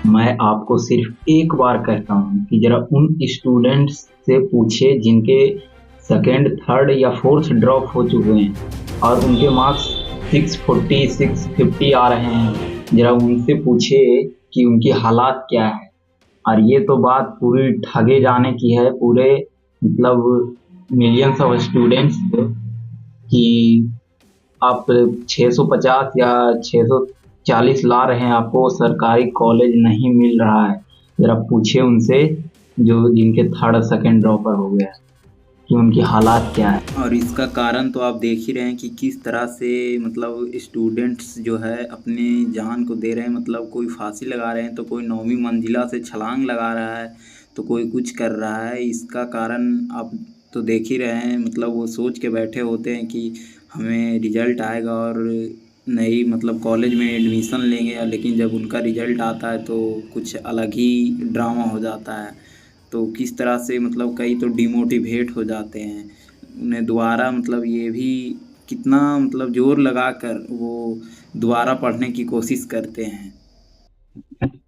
मैं आपको सिर्फ एक बार कहता हूँ कि जरा उन स्टूडेंट्स से पूछे जिनके सेकंड थर्ड या फोर्थ ड्रॉप हो चुके हैं और उनके मार्क्स 640 650 आ रहे हैं। जरा उनसे पूछे कि उनकी हालात क्या है। और ये तो बात पूरी ठगे जाने की है, पूरे मतलब मिलियंस ऑफ स्टूडेंट्स कि आप 650 या 640 ला रहे हैं, आपको सरकारी कॉलेज नहीं मिल रहा है। जरा पूछे उनसे जो जिनके थर्ड सेकंड ड्रॉपर हो गया कि उनकी हालात क्या है। और इसका कारण तो आप देख ही रहे हैं कि किस तरह से मतलब स्टूडेंट्स जो है अपनी जान को दे रहे हैं। मतलब कोई फांसी लगा रहे हैं, तो कोई 9वीं मंजिला से छलांग लगा रहा है, तो कोई कुछ कर रहा है। इसका कारण आप तो देख ही रहे हैं। मतलब वो सोच के बैठे होते हैं कि हमें रिजल्ट आएगा और नई मतलब कॉलेज में एडमिशन लेंगे, लेकिन जब उनका रिजल्ट आता है तो कुछ अलग ही ड्रामा हो जाता है। तो किस तरह से मतलब कई तो डिमोटिवेट हो जाते हैं। उन्हें दोबारा मतलब ये भी कितना मतलब ज़ोर लगाकर वो दोबारा पढ़ने की कोशिश करते हैं।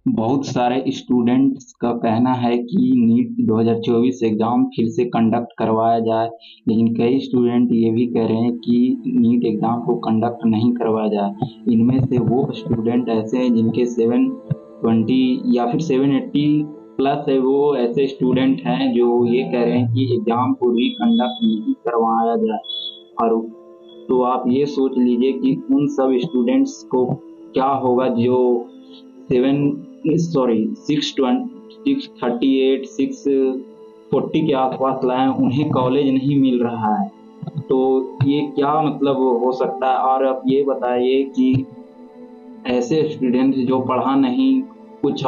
बहुत सारे स्टूडेंट्स का कहना है कि नीट 2024 एग्ज़ाम फिर से कंडक्ट करवाया जाए, लेकिन कई स्टूडेंट ये भी कह रहे हैं कि नीट एग्ज़ाम को कंडक्ट नहीं करवाया जाए। इनमें से वो स्टूडेंट ऐसे हैं जिनके 720 या फिर 780 प्लस है, वो ऐसे स्टूडेंट हैं जो ये कह रहे हैं कि एग्ज़ाम को कंडक्ट नहीं करवाया जाए। और तो आप ये सोच लीजिए कि उन सब स्टूडेंट्स को क्या होगा जो सेवन सॉरी 638 640 के आसपास लाए, उन्हें कॉलेज नहीं मिल रहा है। तो ये क्या मतलब हो सकता है। और आप ये बताइए कि ऐसे स्टूडेंट जो पढ़ा नहीं, कुछ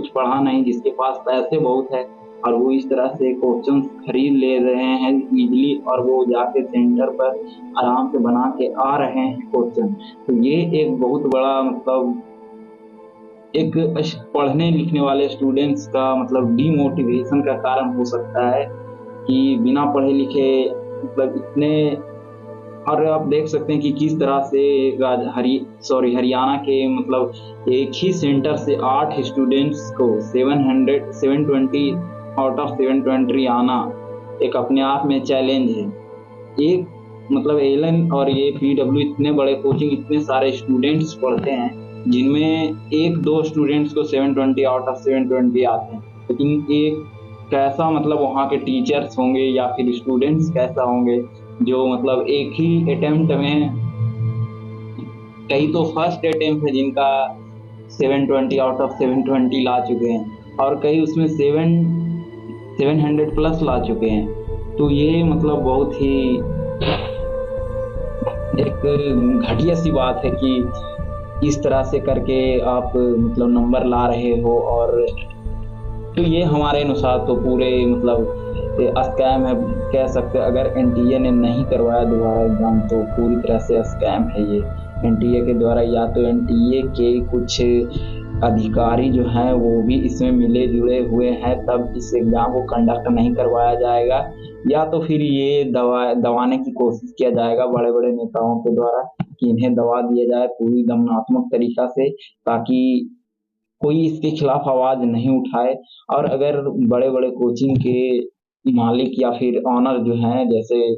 पढ़ा नहीं, जिसके पास पैसे बहुत है और वो इस तरह से क्वेश्चन खरीद ले रहे हैं इजीली, और वो जाके सेंटर पर आराम से बना के आ रहे हैं क्वेश्चन। तो ये एक बहुत बड़ा मतलब एक पढ़ने लिखने वाले स्टूडेंट्स का मतलब डीमोटिवेशन का कारण हो सकता है कि बिना पढ़े लिखे मतलब इतने। और आप देख सकते हैं कि किस तरह से हरियाणा के मतलब एक ही सेंटर से 8 स्टूडेंट्स को 720 आउट ऑफ 720 आना एक अपने आप में चैलेंज है। एक मतलब एलन और ये पीडब्ल्यू इतने बड़े कोचिंग, इतने सारे स्टूडेंट्स पढ़ते हैं, जिनमें एक दो स्टूडेंट्स को 720 आउट ऑफ 720 आते हैं, लेकिन एक कैसा मतलब वहाँ के टीचर्स होंगे या फिर स्टूडेंट्स कैसा होंगे जो मतलब एक ही अटेम्प्ट में, कई तो फर्स्ट अटेम्प्ट है जिनका 720 आउट ऑफ 720 ला चुके हैं, और कई उसमें 700 प्लस ला चुके हैं। तो ये मतलब बहुत ही एक घटिया सी बात है कि इस तरह से करके आप मतलब नंबर ला रहे हो। और तो ये हमारे अनुसार तो पूरे मतलब स्कैम है कह सकते हैं। अगर एनटीए ने नहीं करवाया दोबारा एग्जाम तो पूरी तरह से स्कैम है ये। एनटीए के द्वारा या तो एनटीए के कुछ अधिकारी जो हैं वो भी इसमें मिले जुड़े हुए हैं, तब इस एग्जाम को कंडक्ट नहीं करवाया जाएगा, या तो फिर ये दबाने की कोशिश किया जाएगा बड़े बड़े नेताओं के द्वारा कि इन्हें दबा दिया जाए पूरी दमनात्मक तरीका से, ताकि कोई इसके खिलाफ आवाज नहीं उठाए। और अगर बड़े बड़े कोचिंग के मालिक या फिर ऑनर जो हैं, जैसे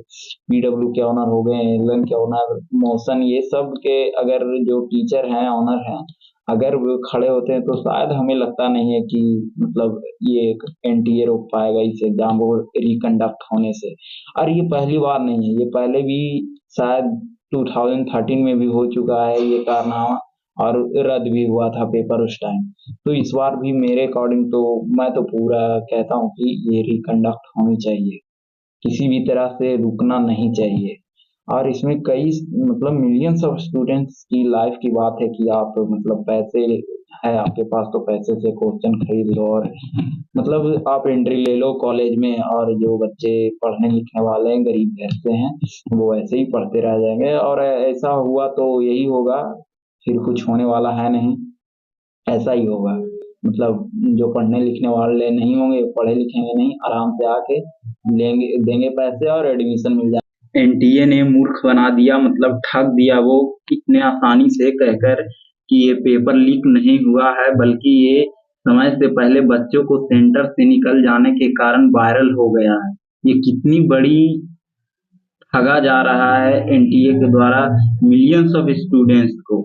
पीडब्ल्यू के ऑनर हो गए, एलन के ऑनर, मोशन, ये सब के अगर जो टीचर हैं, ऑनर हैं, अगर वो खड़े होते हैं तो शायद हमें लगता नहीं है कि मतलब ये एनटीए रोक पाएगा इस एग्जाम को रिकंडक्ट होने से। और ये पहली बार नहीं है, ये पहले भी शायद 2013 में भी हो चुका है ये कारनामा, और रद्द भी हुआ था पेपर उस टाइम। तो इस बार भी मेरे अकॉर्डिंग तो मैं तो पूरा कहता हूँ कि ये रिकंडक्ट होनी चाहिए, किसी भी तरह से रुकना नहीं चाहिए। और इसमें कई मतलब मिलियंस ऑफ स्टूडेंट्स की लाइफ की बात है कि आप मतलब पैसे है आपके पास तो पैसे से क्वेश्चन खरीद लो, और मतलब आप एंट्री ले लो कॉलेज में, और जो बच्चे पढ़ने लिखने वाले हैं, गरीब घर से हैं, वो ऐसे ही पढ़ते रह जाएंगे। और ऐसा हुआ तो यही होगा, फिर कुछ होने वाला है नहीं, ऐसा ही होगा। मतलब जो पढ़ने लिखने वाले नहीं होंगे, पढ़े लिखेंगे नहीं, आराम से आके लेंगे, देंगे पैसे और एडमिशन मिल जाए। एनटीए ने मूर्ख बना दिया, मतलब ठग दिया वो कितने आसानी से कहकर कि ये पेपर लीक नहीं हुआ है, बल्कि ये समय से पहले बच्चों को सेंटर से निकल जाने के कारण वायरल हो गया है। ये कितनी बड़ी ठगा जा रहा है एनटीए के द्वारा मिलियंस ऑफ स्टूडेंट्स को।